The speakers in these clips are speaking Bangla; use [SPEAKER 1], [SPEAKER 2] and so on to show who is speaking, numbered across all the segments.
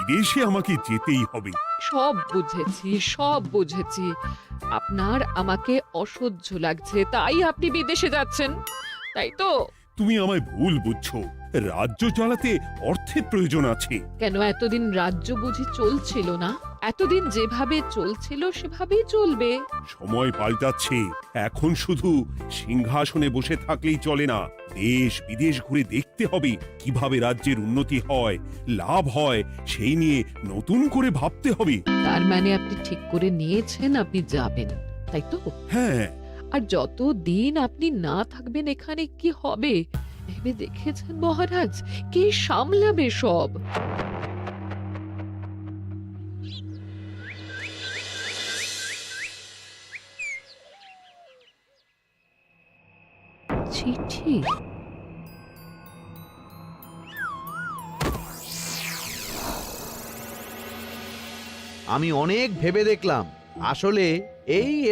[SPEAKER 1] বিদেশে আমাকে যেতেই হবে।
[SPEAKER 2] সব বুঝেছি। আপনার আমাকে অসহ্য লাগছে, তাই আপনি বিদেশে যাচ্ছেন, তাই তো?
[SPEAKER 1] তুমি আমায় ভুল বুঝছো। রাজ্য চালাতে অর্থের প্রয়োজন আছে।
[SPEAKER 2] কেন, এতদিন রাজ্য বুঝি চলছিল না? এতদিন যেভাবে চলছিল সেভাবেই চলবে।
[SPEAKER 1] সময় পাল্টাচ্ছে। এখন শুধু সিংহাসনে বসে থাকলেই চলে না, দেশ বিদেশ ঘুরে দেখতে হবে কিভাবে রাজ্যের উন্নতি হয়, লাভ হয়, সেই নিয়ে নতুন করে ভাবতে হবে।
[SPEAKER 2] তার মানে আপনি ঠিক করে নিয়েছেন আপনি যাবেন, তাই তো?
[SPEAKER 1] হ্যাঁ।
[SPEAKER 2] আর যতদিন আপনি না থাকবেন এখানে কি হবে ভেবে দেখেছেন মহারাজ? কে সামলাবে সব? চিঠি?
[SPEAKER 3] আমি অনেক ভেবে দেখলাম, আসলে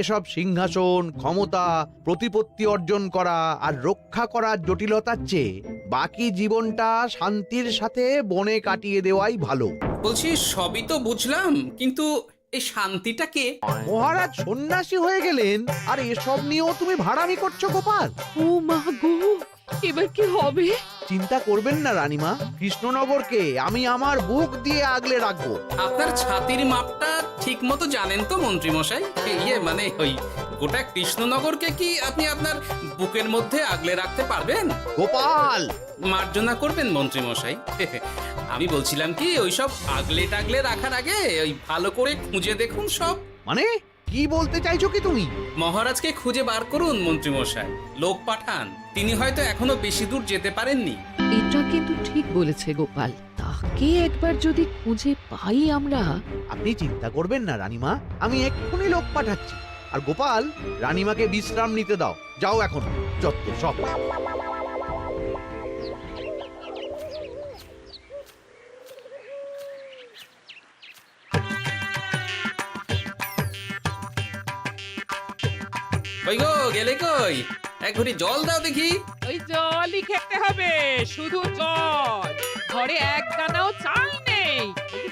[SPEAKER 3] এসব সিংহাসন, ক্ষমতা, প্রতিপত্তি অর্জন করা আর রক্ষা করার জটিলতার চেয়ে বাকি জীবনটা শান্তির সাথে বনে কাটিয়ে দেওয়াই ভালো।
[SPEAKER 4] বলছি সবই তো বুঝলাম, কিন্তু এই শান্তিটাকে
[SPEAKER 3] মহারাজ সন্ন্যাসী হয়ে গেলেন আর এসব নিয়েও তুমি ভাড়ামি করছো গোপাল?
[SPEAKER 2] ও মা গো, এবার কি হবে?
[SPEAKER 3] চিন্তা করবেন না রানীমা, কৃষ্ণনগরকে আমি আমার বুক দিয়ে আগলে রাখবো।
[SPEAKER 4] আপনার ছাতির মাপটা ঠিক মতো জানেন তো মন্ত্রী মশাই? মানে ওই গোটা কৃষ্ণনগরকে কি আপনি আপনার বুকের মধ্যে আগলে রাখতে পারবেন?
[SPEAKER 3] গোপাল!
[SPEAKER 4] মার্জনা করবেন মন্ত্রী মশাই। আমি বলছিলাম কি, ওই সব আগলে টাগলে রাখার আগে ওই ভালো করে খুঁজে দেখুন সব।
[SPEAKER 3] মানে কি বলতে চাইছো কি তুমি?
[SPEAKER 4] মহারাজকে খুঁজে বার করুন মন্ত্রী মশাই, লোক পাঠান। তিনি হয়তো এখনো বেশি দূর যেতে পারেননি।
[SPEAKER 2] এটা কিন্তু ঠিক বলেছে গোপাল, তাকে একবার যদি খুঁজে পাই আমরা।
[SPEAKER 3] আপনি চিন্তা করবেন না রানীমা, আমি এক্ষুনি লোক পাঠাচ্ছি। আর গোপাল, রানীমাকে বিশ্রাম নিতে দাও। যাও এখন, যত সব।
[SPEAKER 4] ওই গো, গেলে কই? এক ঘটি জল দাও দেখি।
[SPEAKER 5] ওই জলই খেতে হবে, শুধু জল। ঘরে এক দানাও চাল নেই।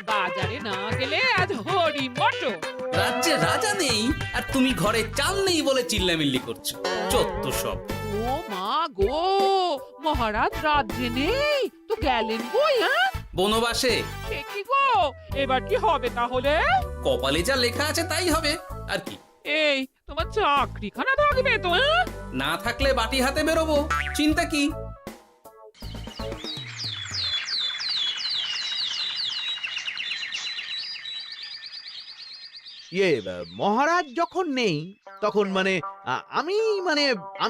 [SPEAKER 5] বাজারে না গেলে আজ হরি মটর।
[SPEAKER 4] রাজ্যে রাজা নেই আর তুমি ঘরে চাল নেই বলে চিল্লামিল্লি করছো, চত্ব সব।
[SPEAKER 5] ও মা গো, মহারাজ রাজ্যে নেই তো গেলেন কই?
[SPEAKER 4] বনবাসে।
[SPEAKER 5] সে কি গো, এবার কি হবে তাহলে?
[SPEAKER 4] কপালে যা লেখা আছে তাই হবে, আর কি।
[SPEAKER 5] এই তোমার চাকরিখানা থাকবে তো?
[SPEAKER 4] না থাকলে বাটি হাতে বেরোবো, চিন্তা কি?
[SPEAKER 3] মহারাজ যখন নেই তখন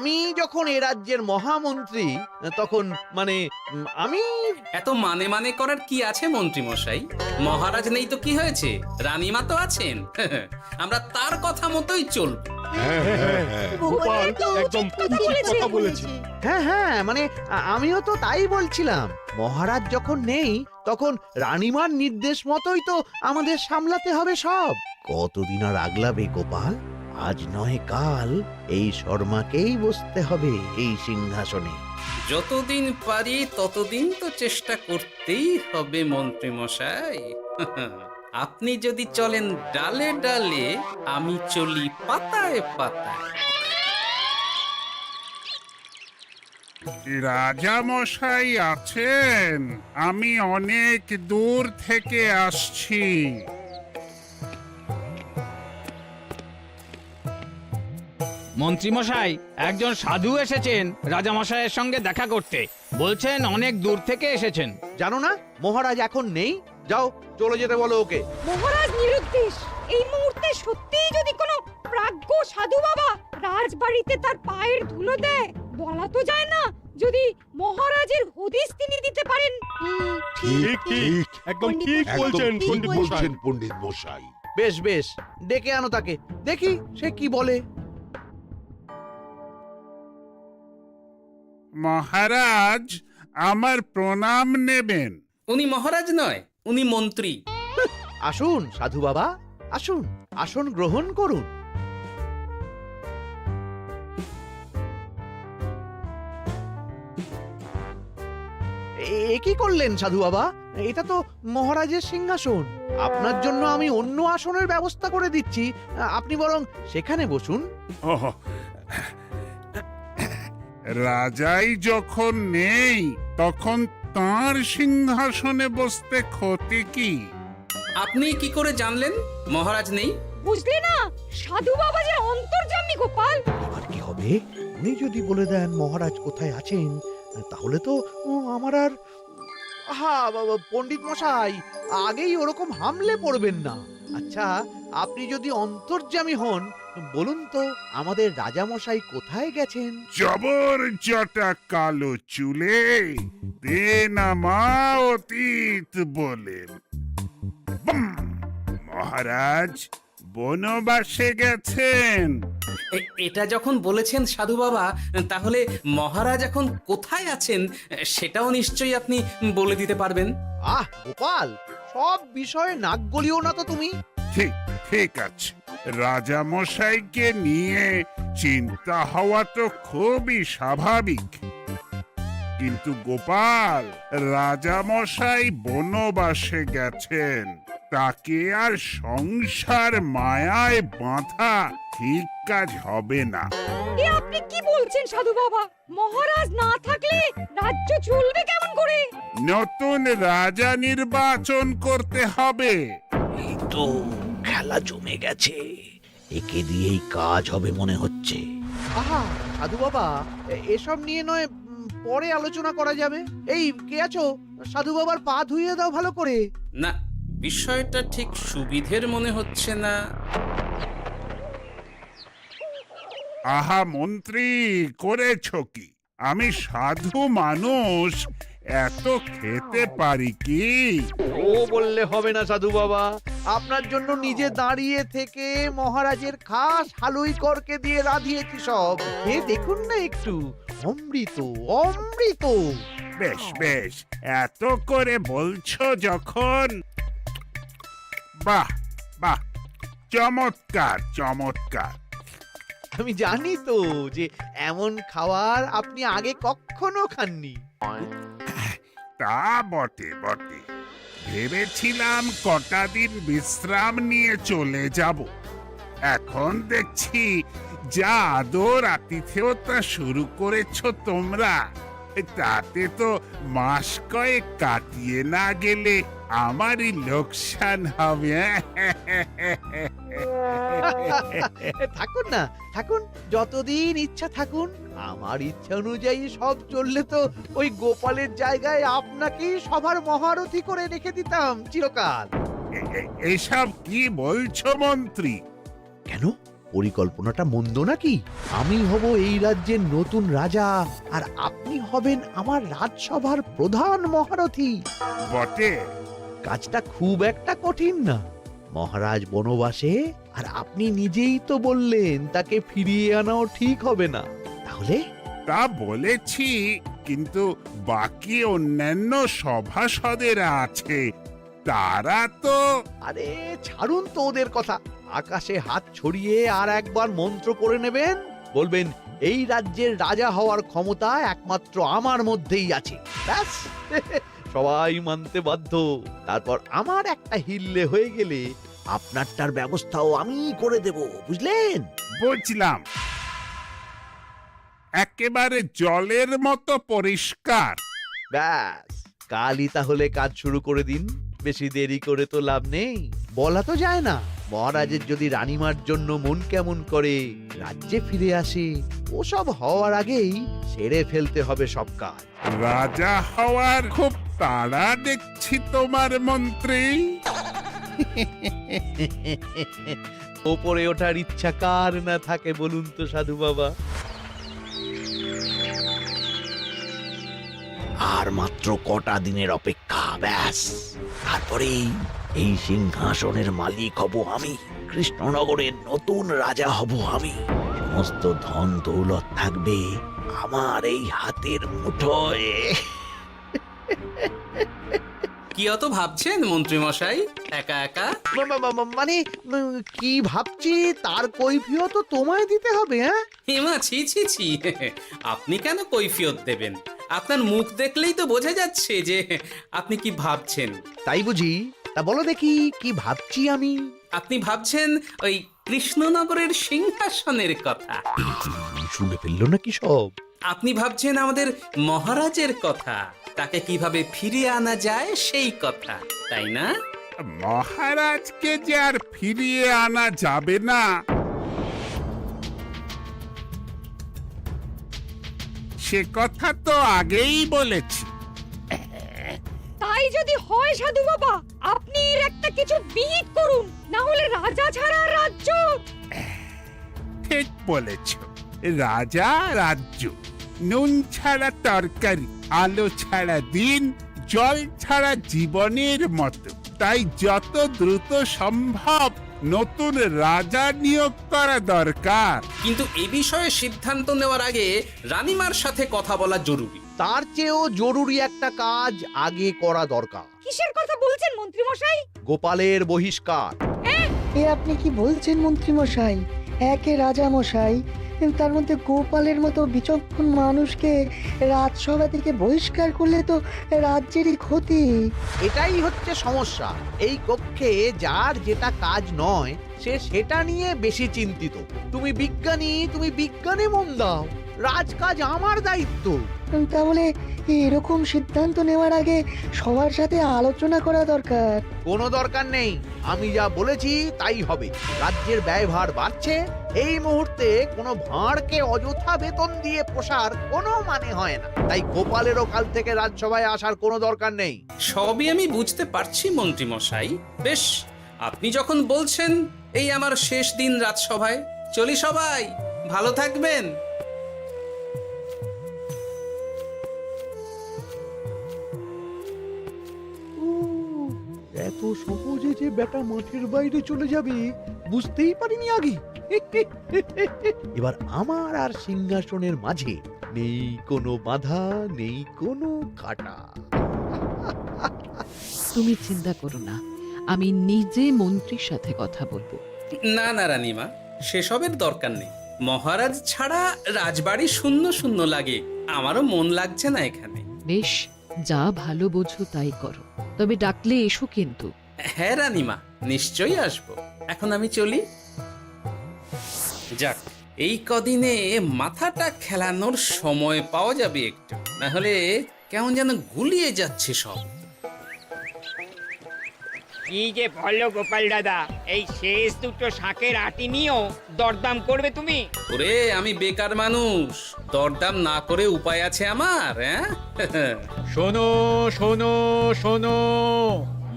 [SPEAKER 3] আমি যখন এ রাজ্যের মহামন্ত্রী, তখন আমি
[SPEAKER 4] এত মানে করার কি আছে মন্ত্রী মশাই? মহারাজ নেই তো কি হয়েছে, রানীমা তো আছেন। আমরা তার কথা মতোই চলব।
[SPEAKER 1] গোপাল একদম উচিত কথা বলেছে।
[SPEAKER 3] হ্যাঁ, আমিও তো তাই বলছিলাম। মহারাজ যখন নেই তখন রানীমার নির্দেশ মতোই তো আমাদের সামলাতে হবে সব। কতদিন আর আগলাবে গোপাল? আজ নয় কাল এই শর্মাকেই বসতে হবে এই সিংহাসনে।
[SPEAKER 4] যতদিন পারি ততদিন তো চেষ্টা করতেই হবে মন্ত্রী মশাই। আপনি যদি চলেন ডালে ডালে, আমি চলি পাতায় পাতায়।
[SPEAKER 6] রাজা মশাই আছেন? আমি অনেক দূর থেকে আসছি।
[SPEAKER 7] মন্ত্রীমশাই, একজন সাধু এসেছেন রাজামশাইয়ের সঙ্গে দেখা করতে। বলছেন অনেক দূর থেকে এসেছেন।
[SPEAKER 3] জানো না মহারাজ এখন নেই? যাও, চলে যেতে বলো ওকে।
[SPEAKER 8] মহারাজ নিরুদ্দেশ। এই মুহূর্তে সত্যিই যদি কোনো প্রাজ্ঞ সাধু বাবা রাজবাড়িতে তার পায়ের ধুলো দেয়, বলা তো যায় না যদি মহারাজের হদিস তিনি দিতে পারেন।
[SPEAKER 1] ঠিক ঠিক, একদম ঠিক বলছেন
[SPEAKER 9] পণ্ডিত মশাই।
[SPEAKER 3] বেশ, ডেকে আনো তাকে, দেখি সে কি বলে।
[SPEAKER 6] মহারাজ, আমার প্রণাম নেবেন।
[SPEAKER 4] উনি মহারাজ নয়, উনি মন্ত্রী।
[SPEAKER 3] আসুন সাধু বাবা, আসুন, আসন গ্রহণ করুন। এ কি করলেন সাধু বাবা? এটা তো মহারাজের সিংহাসন। আপনার জন্য আমি অন্য আসনের ব্যবস্থা করে দিচ্ছি, আপনি বরং সেখানে বসুন।
[SPEAKER 6] ওহ, রাজাই যখন নেই তখন তার সিংহাসনে বসতে ক্ষতি কি?
[SPEAKER 4] আপনি কি করে জানলেন মহারাজ নেই?
[SPEAKER 8] বুঝলে না, সাধু বাবা যে অন্তর্যামী গোপাল।
[SPEAKER 3] এবার কি হবে? উনি যদি বলে দেন মহারাজ কোথায় আছেন, তাহলে তো আমার আর পণ্ডিত মশাই, আগেই ওরকম হামলে পড়বেন না। আচ্ছা, আপনি যদি অন্তর্যামী হন, বলুন তো আমাদের রাজা মশাই কোথায় গেছেন?
[SPEAKER 6] জবর জটা কালো চুলে দেনামা অতীত বলেন। বুম! মহারাজ বনবাসে গেছেন।
[SPEAKER 4] এটা যখন বলেছেন সাধু বাবা, তাহলে মহারাজ এখন কোথায় আছেন সেটাও নিশ্চয়ই আপনি বলে দিতে পারবেন।
[SPEAKER 3] গোপাল, সব বিষয়ে নাক গলিও না তো তুমি।
[SPEAKER 6] ঠিক ঠিক আছে, রাজা মশাইকে নিয়ে চিন্তা হওয়া তো খুবই স্বাভাবিক, কিন্তু গোপাল, রাজা মশাই বনবাসে গেছেন, তাকে আর সংসার মায়ায় বাঁধা ঠিক কাজ হবে না।
[SPEAKER 8] এ আপনি কি বলছেন সাধু বাবা? মহারাজ না থাকলে রাজ্য চলবে কেমন করে?
[SPEAKER 6] নতুন রাজা নির্বাচন করতে হবে।
[SPEAKER 3] এই তো খেলা জমে গেছে, একে দিয়েই কাজ হবে মনে হচ্ছে। সাধু বাবা, এসব নিয়ে নয় পরে আলোচনা করা যাবে। এই কে আছো? সাধু বাবার পা ধুইয়ে দাও ভালো করে।
[SPEAKER 4] না, বিষয়টা ঠিক সুবিধের মনে হচ্ছে না।
[SPEAKER 6] আহা মন্ত্রী, করেছ কি? আমি সাধু মানুষ, এত খেতে পারি কি?
[SPEAKER 3] ও বললে হবে না সাধু বাবা, আপনার জন্য নিজে দাঁড়িয়ে থেকে মহারাজের খাস হালুই করকে দিয়ে রাঁধিয়েছি সব। এ দেখুন না একটু, অমৃত অমৃত।
[SPEAKER 6] বেশ বেশ, এত করে বলছো যখন, বাহ বাহ, চমৎকার চমৎকার।
[SPEAKER 3] আমি জানি তো যে এমন খাবার আপনি আগে কখনো খাননি।
[SPEAKER 6] তা বটে বটে, ভেবেছিলাম কটা দিন বিশ্রাম নিয়ে চলে যাব। এখন দেখছি যা আদর আতিথেয়তা শুরু করেছো তোমরা, তাতে তো মাস কয়েক কাটিয়ে না গেলে আমারই লোকসান হবে।
[SPEAKER 3] থাকুন না, থাকুন, যতদিন ইচ্ছা থাকুন। আমার ইচ্ছা অনুযায়ী সব চললে তো ওই গোপালের জায়গায় আপনাকেই সবার মহারথী করে রেখে দিতাম চিরকাল।
[SPEAKER 6] এসব কি বলছো মন্ত্রী?
[SPEAKER 3] কেন, পরিকল্পনাটা মন্দ নাকি? আমি হব এই রাজ্যের নতুন রাজা, আর আপনি হবেন আমার রাজসভার প্রধান মহারথী।
[SPEAKER 6] বটে,
[SPEAKER 3] কাজটা খুব একটা কঠিন না। মহারাজ বনবাসে, আর আপনি নিজেই তো বললেন তাকে ফিরিয়ে আনাও ঠিক হবে না। তাহলে
[SPEAKER 6] তা বলেছি, কিন্তু বাকি অন্যান্য সভাসদেরা আছে, তারা তো।
[SPEAKER 3] আরে ছাড়ুন তো ওদের কথা। আকাশে হাত ছড়িয়ে আর একবার মন্ত্র পড়ে নেবেন, বলবেন এই রাজ্যের রাজা হওয়ার ক্ষমতা একমাত্র আমার মধ্যেই আছে। ব্যাস, সবাই মানতে বাধ্য। তারপর আমার একটা হিল্লে হয়ে গেলে আপনারটার ব্যবস্থাও আমি করে দেব, বুঝলেন?
[SPEAKER 6] বুঝলাম, একেবারে জলের মতো পরিষ্কার।
[SPEAKER 3] ব্যাস, কালই তাহলে কাজ শুরু করে দিন। বেশি দেরি করে তো লাভ নেই। বলা তো যায় না, মহারাজের যদি রানীমার জন্য মন কেমন করে, রাজ্যে ফিরে আসে, ওসব হওয়ার আগেই সেরে ফেলতে হবে সব কাজ।
[SPEAKER 6] রাজা হওয়ার খুব তাড়া দেখছি তোমার মন্ত্রী।
[SPEAKER 3] ওপরে ওঠার ইচ্ছা কার না থাকে বলুন তো সাধু বাবা? আর মাত্র কটা দিনের অপেক্ষা, ব্যাস, তারপরেই এই সিংহাসনের মালিক হব আমি। কৃষ্ণনগরের নতুন রাজা হব আমি। সমস্ত ধন দৌলত থাকবে আমার এই হাতের মুঠোয়।
[SPEAKER 4] কি অত ভাবছেন মন্ত্রী মশাই একা একা?
[SPEAKER 3] মানে কি ভাবছি তার কৈফিয়ত তো তোমায় দিতে হবে, হ্যাঁ?
[SPEAKER 4] হিমা ছি ছি ছি, আপনি কেন কৈফিয়ত দেবেন? আপনার মুখ দেখলেই তো বোঝা যাচ্ছে যে আপনি কি ভাবছেন।
[SPEAKER 3] তাই বুঝি? তা বলো দেখি কি ভাবছি আমি।
[SPEAKER 4] আপনি ভাবছেন ওই কৃষ্ণনগরের সিংহাসনের কথা।
[SPEAKER 3] শুনে ফেললো নাকি সব?
[SPEAKER 4] আপনি ভাবছেন আমাদের মহারাজের কথা, তাকে কিভাবে ফিরিয়ে আনা যায় সেই কথা, তাই না?
[SPEAKER 6] মহারাজকে যে আর ফিরিয়ে আনা যাবে না সে কথা তো আগেই বলেছি।
[SPEAKER 8] তাই যদি হয় সাধু বাবা, আপনি এর একটা কিছু বিহিত করুন, না হলে রাজা ছাড়া রাজ্য।
[SPEAKER 6] ঠিক বলেছ, রাজা রাজ্য, নুন ছাড়া তরকারি, আলো ছাড়া দিন, জল ছাড়া জীবনের মতো। তাই যত দ্রুত সম্ভব নতুন রাজা নিয়োগ করা দরকার।
[SPEAKER 4] কিন্তু এ বিষয়ে সিদ্ধান্ত নেওয়ার আগে রানীমার সাথে কথা বলা জরুরি।
[SPEAKER 3] তার চেয়েও জরুরি একটা কাজ আগে করা দরকার।
[SPEAKER 8] কিসের কথা বলছেন মন্ত্রী মশাই?
[SPEAKER 3] গোপালের বহিষ্কার।
[SPEAKER 10] এ আপনি কি বলছেন মন্ত্রী মশাই? একে রাজা মশাই, তার মধ্যে গোপালের মতো বিচক্ষণ মানুষকে রাজসভা থেকে বহিষ্কার করলে তো রাজ্যেরই ক্ষতি।
[SPEAKER 3] এটাই হচ্ছে সমস্যা। এই কক্ষে যার যেটা কাজ নয় সে সেটা নিয়ে বেশি চিন্তিত। তুমি বিজ্ঞানী, তুমি বিজ্ঞানে মন দাও, রাজকাজ আমার দায়িত্ব।
[SPEAKER 10] তাহলে এরকম সিদ্ধান্ত নেওয়ার আগে সবার সাথে আলোচনা করা দরকার।
[SPEAKER 3] কোনো দরকার নেই, আমি যা বলেছি তাই হবে। রাজ্যের ব্যয়ভার বাড়ছে, এই মুহূর্তে কোনো ভাঁড়কে অযথা বেতন দিয়ে পোষার কোনো মানে হয় না। তাই গোপালেরও কাল থেকে রাজসভায় আসার কোনো দরকার নেই।
[SPEAKER 4] সবই আমি বুঝতে পারছি মন্ত্রী মশাই। বেশ, আপনি যখন বলছেন, এই আমার শেষ দিন রাজসভায়, চলি সবাই, ভালো থাকবেন।
[SPEAKER 3] এত সহজে যে বেটা মাঠের বাইরে চলে যাবে বুঝতেই পারিনি আগে। এবার আমার আর সিংহাসনের মাঝে নেই কোনো বাধা, নেই কোনো কাটা।
[SPEAKER 2] তুমি চিন্তা করো না, আমি নিজে মন্ত্রীর সাথে কথা বলবো।
[SPEAKER 4] না না রানীমা, সেসবের দরকার নেই। মহারাজ ছাড়া রাজবাড়ি শূন্য শূন্য লাগে, আমারও মন লাগছে না এখানে।
[SPEAKER 2] বেশ, যা ভালো বোঝো তাই করো, তবে ডাকলে এসো কিন্তু।
[SPEAKER 4] হ্যাঁ রানীমা, নিশ্চয়ই আসবো। এখন আমি চলি। যাক, এই কদিনে মাথাটা খেলানোর সময় পাওয়া যাবে একটু, না হলে কেমন যেন গুলিয়ে যাচ্ছে সব।
[SPEAKER 7] কি যে বলো গোপাল দাদা, এই শেষ দুটো শাঁখের আটি নিয়েও দরদাম করবে তুমি?
[SPEAKER 4] ওরে, আমি বেকার মানুষ, দরদাম না করে উপায় আছে আমার? হ্যাঁ
[SPEAKER 7] শোনো শোনো শোনো,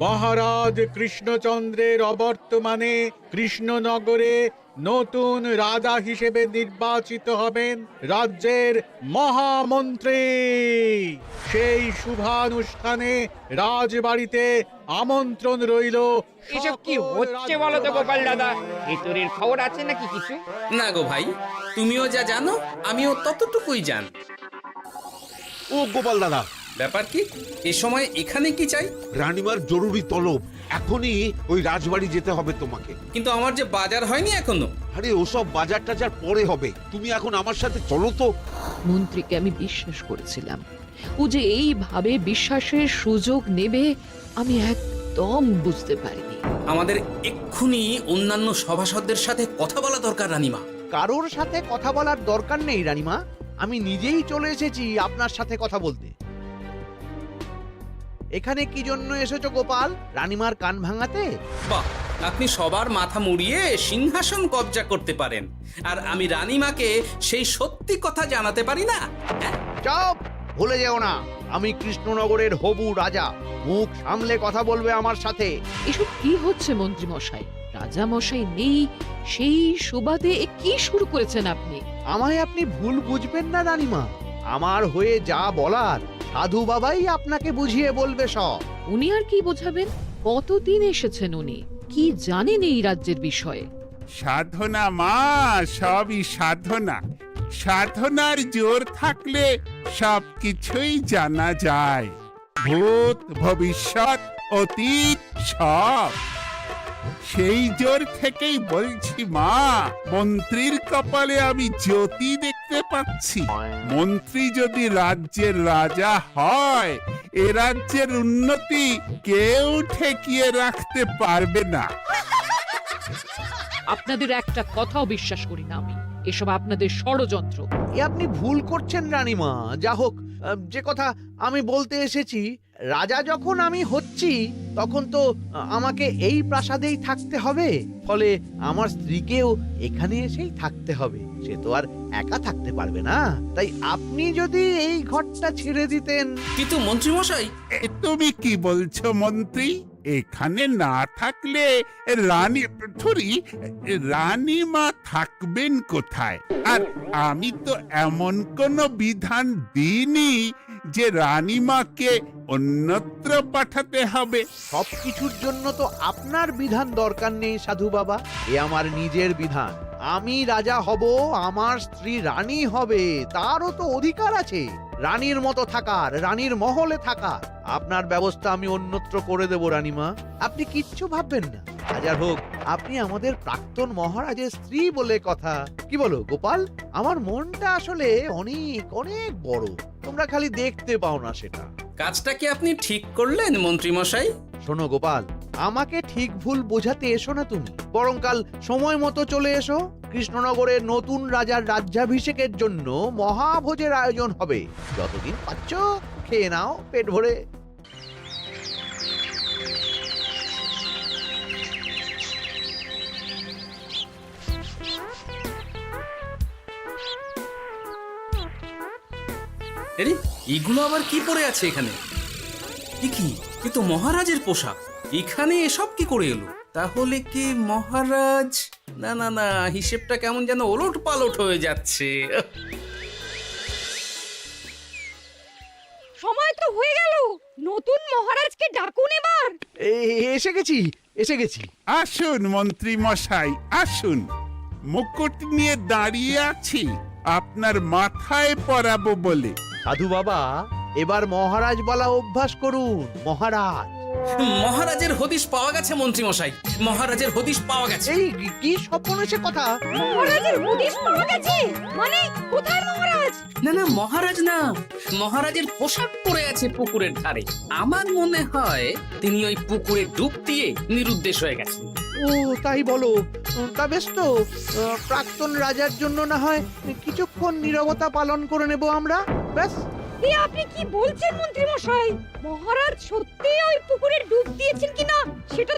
[SPEAKER 7] মহারাজ কৃষ্ণচন্দ্রের অবর্তমানে কৃষ্ণনগরে নতুন রাজা হিসেবে নির্বাচিত হবেন রাজ্যের মহামন্ত্রী। সেই শুভানুষ্ঠানে রাজবাড়িতে আমন্ত্রণ রইল।
[SPEAKER 11] এসব কি হচ্ছে বলো তো গোপাল দাদা? ভেতরের খবর আছে নাকি কিছু?
[SPEAKER 4] না গো ভাই, তুমিও যা জানো আমিও ততটুকুই জানি।
[SPEAKER 9] ও গোপাল দাদা,
[SPEAKER 4] ব্যাপার কি? এ সময় এখানে কি চাই?
[SPEAKER 9] রানীমার জরুরি তলব, এখনই ওই রাজবাড়ি যেতে হবে তোমাকে।
[SPEAKER 4] কিন্তু আমার যে বাজার হয়নি এখনো।
[SPEAKER 9] আরে ওসব বাজার টাজার পরে হবে, তুমি এখন আমার সাথে চলো তো।
[SPEAKER 2] মন্ত্রীকে আমি বিশ্বাস করেছিলাম, ও যে এইভাবে বিশ্বাসের সুযোগ নেবে আমি একদম বুঝতে পারিনি।
[SPEAKER 4] আমাদের এক্ষুনি অন্যান্য সভাসদদের সাথে কথা বলা দরকার রানীমা।
[SPEAKER 3] কারোর সাথে কথা বলার দরকার নেই রানীমা, আমি নিজেই চলে এসেছি আপনার সাথে কথা বলতে। এখানে কি জন্য এসেছো গোপাল? রানীমার কান ভাঙাতে?
[SPEAKER 4] বাহ, আপনি সবার মাথা মুড়িয়ে সিংহাসন কবজা করতে পারেন, আর আমি রানীমাকে সেই সত্যি কথা জানাতে পারি না?
[SPEAKER 3] চুপ! ভুলে যেও না, আমি কৃষ্ণনগরের হবু রাজা। মুখ সামলে কথা বলবে আমার সাথে।
[SPEAKER 2] এসব কি হচ্ছে মন্ত্রী মশাই? রাজা মশাই নেই, সেই সুবাদে এ কি শুরু করেছেন আপনি?
[SPEAKER 3] আমায় আপনি ভুল বুঝবেন না রানীমা, আমার হয়ে যা বলার সাধু বাবাই আপনাকে বুঝিয়ে বলবে সব।
[SPEAKER 2] উনি আর কি বোঝাবেন? কতদিন এসেছেন উনি, কি জানেন এই রাজ্যের বিষয়ে?
[SPEAKER 6] সাধনা মা, সবই সাধনা। সাধনার জোর থাকলে সবকিছুই জানা যায়। ভূত ভবিষ্যৎ অতীত সব। সেই জোর থেকেই বলছি মা, মন্ত্রীর কপালে আমি জ্যোতি দেখতে পাচ্ছি। মন্ত্রী যদি রাজ্যের রাজা হয়, এ রাজ্যের উন্নতি কেউ ঠেকিয়ে রাখতে পারবে না।
[SPEAKER 2] আপনাদের একটা কথাও বিশ্বাস করি না আমি, এসব আপনাদের ষড়যন্ত্র।
[SPEAKER 3] এ আপনি ভুল করছেন রানীমা। যা হোক, যে কথা আমি বলতে এসেছি, রাজা যখন আমি হচ্ছি তখন তো আমাকে এই প্রাসাদেই থাকতে হবে, ফলে আমার স্ত্রীকেও এখানে এসেই থাকতে হবে। সে তো আর একা থাকতে পারবে না, তাই আপনি যদি এই ঘরটা ছেড়ে দিতেন।
[SPEAKER 4] কিন্তু মন্ত্রীমশাই,
[SPEAKER 6] তুমি কি বলছো মন্ত্রী? এখানে না থাকলে রানীমা থাকবেন কোথায়? আর আমি তো এমন কোনো বিধান দিইনি যে রানীমাকে অন্যত্র পাঠাতে হবে।
[SPEAKER 3] সবকিছুর জন্য তো আপনার বিধান দরকার নেই সাধু বাবা, এ আমার নিজের বিধান। আমি রাজা হব, আমার স্ত্রী রানী হবে, তারও তো অধিকার আছে রানীর মতো থাকার, রানীর মহলে থাকার। আপনার ব্যবস্থা আমি অন্যত্র করে দেব রানীমা, আপনি কিচ্ছু ভাববেন না। হাজার হোক আপনি আমাদের প্রাক্তন মহারাজের স্ত্রী বলে কথা। কি বলো গোপাল? আমার মনটা আসলে অনেক অনেক বড়, তোমরা খালি দেখতে পাও না সেটা।
[SPEAKER 4] কাজটা কি আপনি ঠিক করলেন মন্ত্রীমশাই?
[SPEAKER 3] শোনো গোপাল, আমাকে ঠিক ভুল বোঝাতে এসো না তুমি, বরং কাল সময় মতো চলে এসো। কৃষ্ণনগরের নতুন রাজার রাজ্যাভিষেকের জন্য মহাভোজের আয়োজন হবে। যতদিন পাচ্ছ খেয়ে নাও পেট ভরে।
[SPEAKER 4] আরে এগুলো আবার কি পরে আছে এখানে? কি এ তো মহারাজের পোশাক, এখানে এসব কি করে এলো? তাহলে কি মহারাজ? না না না, হিসেবটা কেমন যেন ওলট পালট হয়ে যাচ্ছে।
[SPEAKER 8] সময় তো হয়ে গেল, নতুন মহারাজকে ডাকুন এবার।
[SPEAKER 3] এসে গেছি, এসে গেছি।
[SPEAKER 6] আসুন মন্ত্রী মশাই, আসুন। মুকুট নিয়ে দাঁড়িয়ে আছি আপনার মাথায় পরাবো বলে।
[SPEAKER 3] সাধু বাবা, এবার মহারাজ বলা অভ্যাস করুন। মহারাজ।
[SPEAKER 4] মহারাজের হদিশ পাওয়া গেছে মন্ত্রীমশাই, মহারাজের হদিশ পাওয়া গেছে।
[SPEAKER 3] এই কি স্বপ্ন এসে কথা?
[SPEAKER 8] মহারাজের হদিশ পাওয়া গেছে মানে কোথায় মহারাজ?
[SPEAKER 4] না না, মহারাজ না, মহারাজের পোশাক পরে আছে পুকুরের ধারে। আমার মনে হয় তিনি ওই পুকুরে ডুব দিয়ে নিরুদ্দেশ হয়ে গেছেন।
[SPEAKER 3] ও তাই বলো? তা বেশ তো, প্রাক্তন রাজার জন্য না হয় কিছুক্ষণ নীরবতা পালন করে নেব আমরা, ব্যাস।
[SPEAKER 8] এ আপনি কি বলছেন মন্ত্রী মশাই? মহারাজ সত্যি ওই পুকুরে ডুব দিয়েছেন কিনা সেটা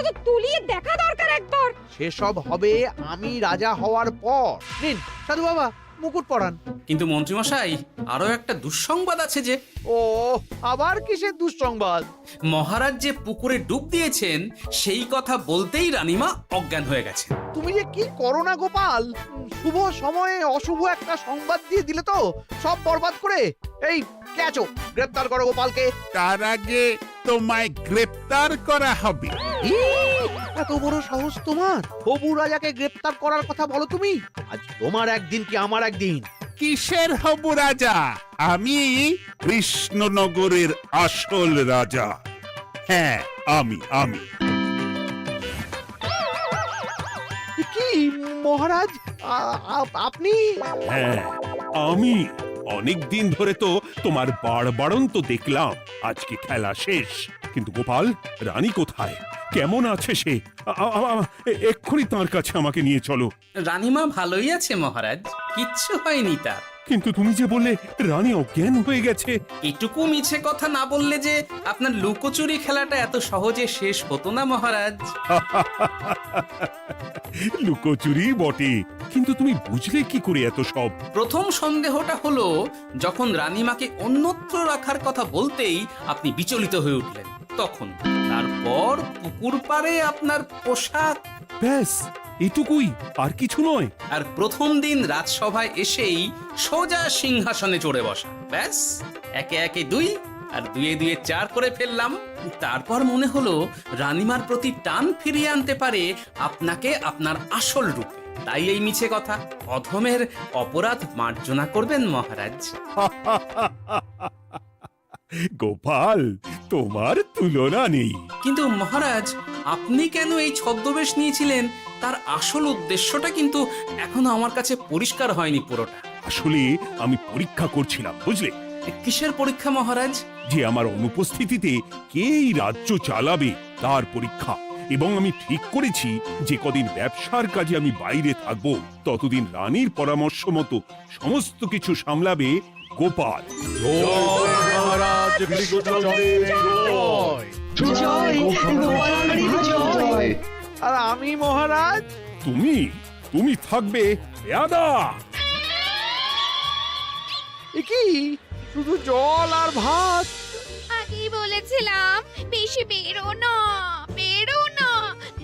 [SPEAKER 8] তো তুলিয়ে দেখা দরকার একবার।
[SPEAKER 3] সেসব হবে আমি রাজা হওয়ার পর। নিন সাধু বাবা, মুকুট পরান।
[SPEAKER 4] কিন্তু মন্ত্রীমশাই, আরো একটা দুঃসংবাদ আছে যে।
[SPEAKER 3] ও আবার কিসের দুঃসংবাদ?
[SPEAKER 4] মহারাজ যে পুকুরে ডুব দিয়েছেন সেই কথা বলতেই রানীমা অজ্ঞান হয়ে গেছে।
[SPEAKER 3] তুমি যে কি করো না গোপাল, শুভ সময়ে অশুভ একটা সংবাদ দিয়ে দিলে তো সব বরবাদ করে। এই কে আছো? গ্রেফতার করো গোপালকে।
[SPEAKER 6] তার আগে তোমায় গ্রেপ্তার করা হবে।
[SPEAKER 3] এত বড় সাহস তোমার? হবু রাজাকে গ্রেফতার করার কথা বলো তুমি? আজ তোমার একদিন কি আমার একদিন?
[SPEAKER 6] কিসের হবু রাজা? আমি কৃষ্ণনগরের আসল রাজা। হ্যাঁ, আমি।
[SPEAKER 3] কি মহারাজ, আপনি?
[SPEAKER 1] হ্যাঁ, আমি। অনেক দিন ধরে তো তোমার বাড়বাড়ন্ত দেখলাম, আজকে খেলা শেষ। কিন্তু গোপাল, রানী কোথায়? কেমন আছে সে? এক্ষুনি তার কাছে আমাকে নিয়ে চলো।
[SPEAKER 4] রানীমা ভালোই আছে মহারাজ, কিচ্ছু হয়নি তার।
[SPEAKER 1] কিন্তু তুমি যে বললে রানী অজ্ঞান হয়ে গেছে।
[SPEAKER 4] এটুকু মিছে কথা না বললে যে আপনার লুকোচুরি খেলাটা এত সহজে শেষ হতো না মহারাজ।
[SPEAKER 1] লুকোচুরি বটে, কিন্তু তুমি বুঝলে কি করে এত সব?
[SPEAKER 4] প্রথম সন্দেহটা হলো যখন রানীমাকে অন্যত্র রাখার কথা বলতেই আপনি বিচলিত হয়ে উঠলেন, তখন। তারপর পুকুর পাড়ে আপনার পোশাক,
[SPEAKER 1] ব্যাস এটুকুই, আর কিছু নয়।
[SPEAKER 4] আর প্রথম দিন রাজসভায় এসেই সোজা সিংহাসনে চড়ে বসা, ব্যাস। একে একে 2 আর 2 এ 2 4 করে ফেললাম। তারপর মনে হলো রানীমার প্রতি টান ফিরিয়ে আনতে পারে আপনাকে আপনার আসল রূপে। তাই এই মিছে কথা। অধমের অপরাধ মার্জনা করবেন মহারাজ।
[SPEAKER 1] গোপাল, তোমার তুলনা নেই।
[SPEAKER 4] কিন্তু মহারাজ, আপনি কেন এই ছদ্মবেশ নিয়েছিলেন তার আসল উদ্দেশ্যটা কিন্তু এখনো আমার কাছে পরিষ্কার হয়নি পুরোটা।
[SPEAKER 1] আসলে আমি পরীক্ষা করছিলাম, বুঝলে,
[SPEAKER 4] কিসের পরীক্ষা মহারাজ?
[SPEAKER 1] যে আমার অনুপস্থিতিতে কে এই রাজ্য চালাবে তার পরীক্ষা। এবং আমি ঠিক করেছি যে কদিন ব্যবসার কাজে আমি বাইরে থাকব, ততদিন রানীর পরামর্শ মতো সমস্ত কিছু সামলাবে গোপাল।
[SPEAKER 3] আর আমি মহারাজ?
[SPEAKER 1] তুমি থাকবে পেয়াদা।
[SPEAKER 3] এ কি শুধু জল আর ভাত?
[SPEAKER 8] আগেই বলেছিলাম বেশি বেরো না,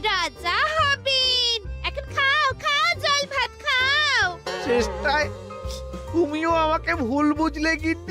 [SPEAKER 8] রাজা হবেন। এখন খাও খাও, জল ভাত খাও।
[SPEAKER 3] চেষ্টায় তুমিও আমাকে ভুল বুঝলে কি?